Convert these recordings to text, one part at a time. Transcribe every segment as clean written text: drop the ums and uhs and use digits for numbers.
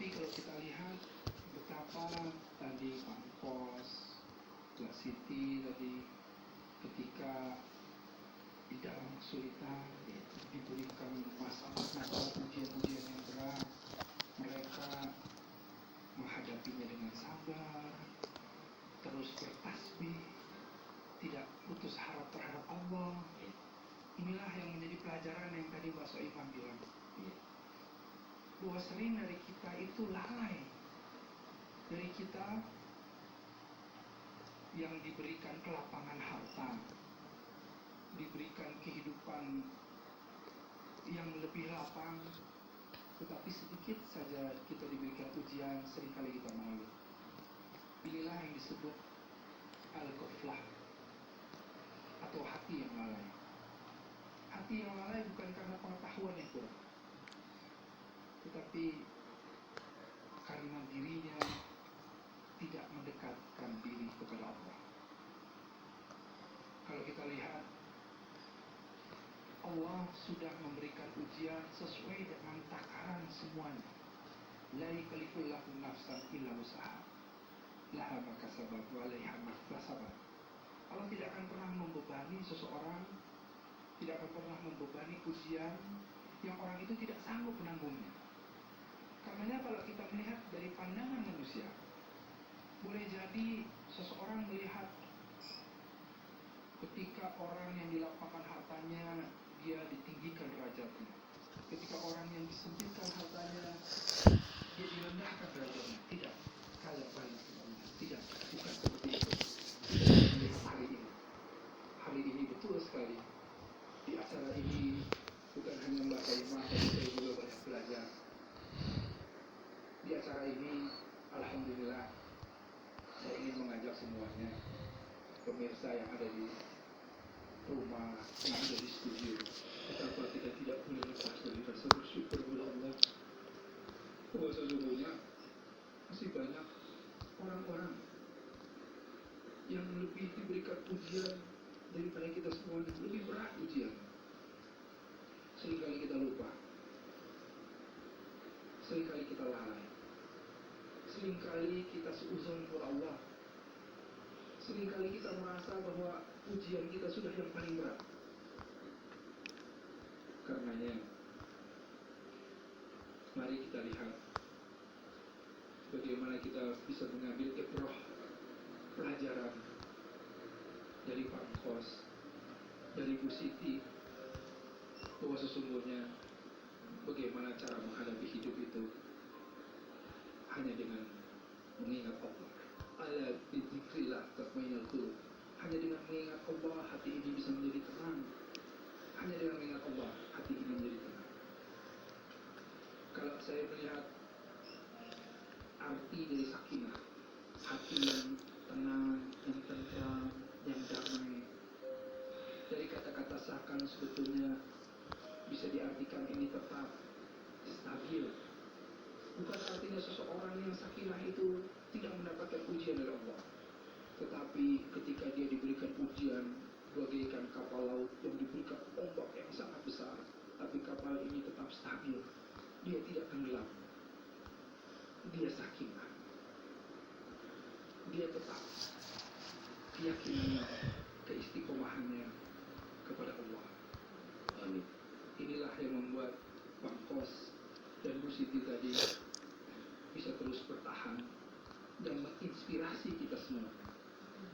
Tapi kalau kita lihat betapa tadi Pak Pos, Mbak Siti tadi ketika di dalam kesulitan diberikan masalah ujian-ujian yang berat, mereka menghadapinya dengan sabar, terus bertasbih, tidak putus harap terhadap Allah. Inilah yang menjadi pelajaran yang tadi Mbak Soifah bilang, bahwa sering dari kita itu lalai, dari kita yang diberikan kelapangan harta, diberikan kehidupan yang lebih lapang, tetapi sedikit saja kita diberikan ujian, seringkali kita mengeluh. Inilah yang disebut al-ghaflah atau hati yang lalai. Hati yang lalai bukan karena pengetahuan yang kurang, tetapi karena dirinya tidak mendekatkan diri kepada Allah. Kalau kita lihat, Allah sudah memberikan ujian sesuai dengan takaran semuanya. La yukallifullahu nafsan illa wus'aha, laha ma kasabat wa 'alaiha ma iktasabat. Allah tidak akan pernah membebani seseorang, tidak akan pernah membebani ujian yang orang itu tidak sanggup menanggungnya. Karena kalau kita melihat dari pandangan manusia, boleh jadi seseorang melihat ketika orang yang dilapangkan hartanya, dia ditinggikan derajatnya. Ketika orang yang disempitkan hartanya, dia direndahkan derajatnya. Tidak, kala balik. Tidak, bukan seperti itu. Melihat hari ini betul sekali. Di acara ini bukan hanya Mbak Kaimah, tapi saya juga banyak belajar. Di acara ini, alhamdulillah, saya ingin mengajak semuanya, pemirsa yang ada di rumah, yang ada di studio, betapa kita tidak boleh lepas dari rasa bersyukur kepada Allah. Bahwa sesungguhnya masih banyak orang-orang yang lebih diberikan ujian daripada kita semua, lebih berat ujian. Seringkali kita lupa, seringkali kita lalai, seringkali kita seuzon kepada Allah, seringkali kita merasa bahwa ujian kita sudah yang paling berat. Karenanya, mari kita lihat bagaimana kita bisa mengambil ibrah, pelajaran dari Pak Kos, dari Bu Siti, bahwa sesungguhnya bagaimana cara menghadapi hidup itu hanya dengan mengingat Allah. Ala bidzikrillah tatmainnul qulub. Hanya dengan mengingat Allah, hati ini bisa menjadi tenang. Hanya dengan mengingat Allah, hati ini menjadi tenang. Kalau saya melihat arti dari sakinah, hati yang tenang, yang tentram, yang damai, dari kata-kata sakan sebetulnya bisa diartikan ini tetap stabil. Bukan artinya seseorang yang sakinah itu tidak mendapatkan ujian dari Allah, tetapi ketika dia diberikan ujian bagaikan kapal laut yang diberikan ombak yang sangat besar, tapi kapal ini tetap stabil, dia tidak tenggelam, dia sakinah, dia tetap keyakinannya, keistiqomahannya kepada Allah. Amin. Inilah yang membuat Bang Kos dan Bu Siti tadi bisa terus bertahan dan menginspirasi kita semua.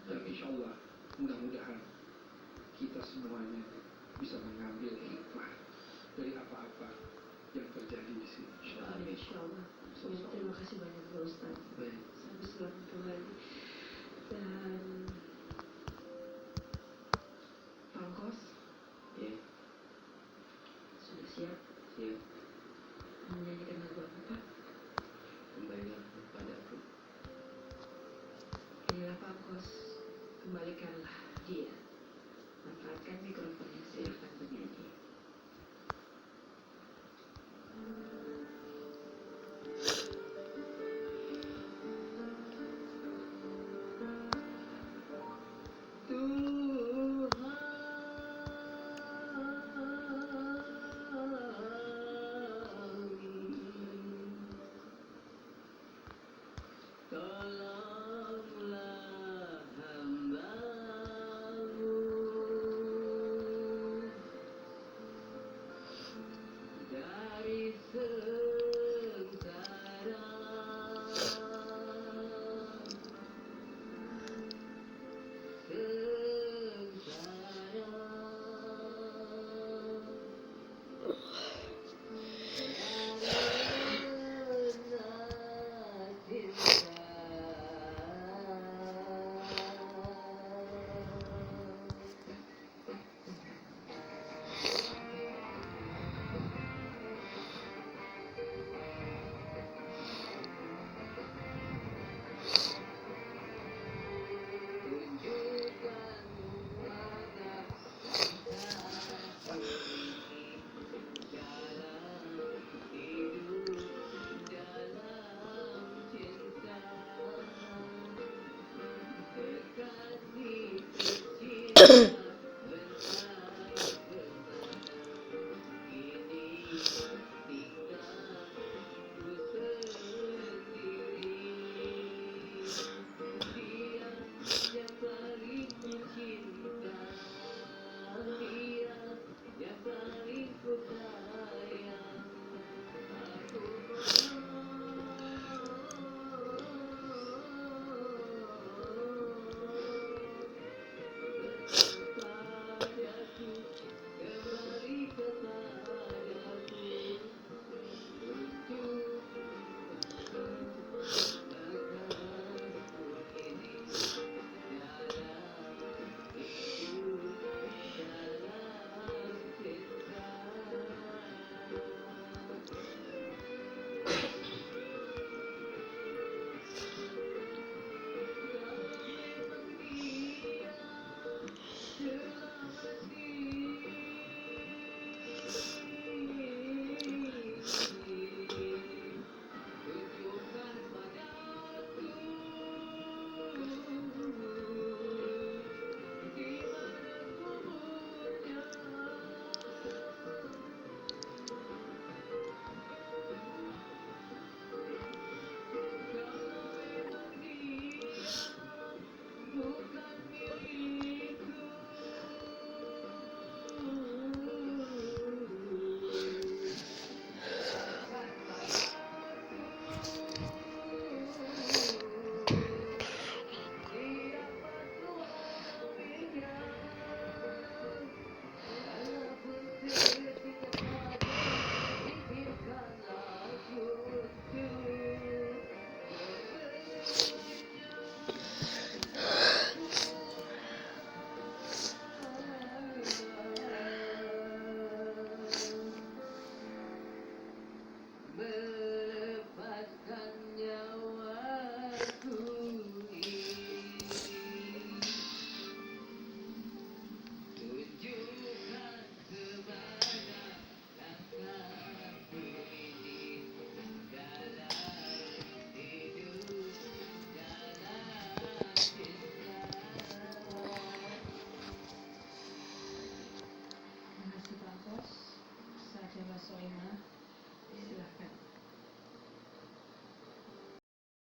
Dan insya Allah mudah-mudahan kita semuanya bisa mengambil hikmah dari apa-apa yang terjadi di sini. Insya Allah. Terima kasih banyak Pak Ustaz. Baik. Sampai selamat kembali. Dan Bang Kos, Ya. sudah siap Ya. menyanyikan lagu apa Pak? Kembalilah kepadaku. Inilah Bang Kos, kembalikanlah dia. Manfaatkan mikrofonnya, silakan bernyanyi.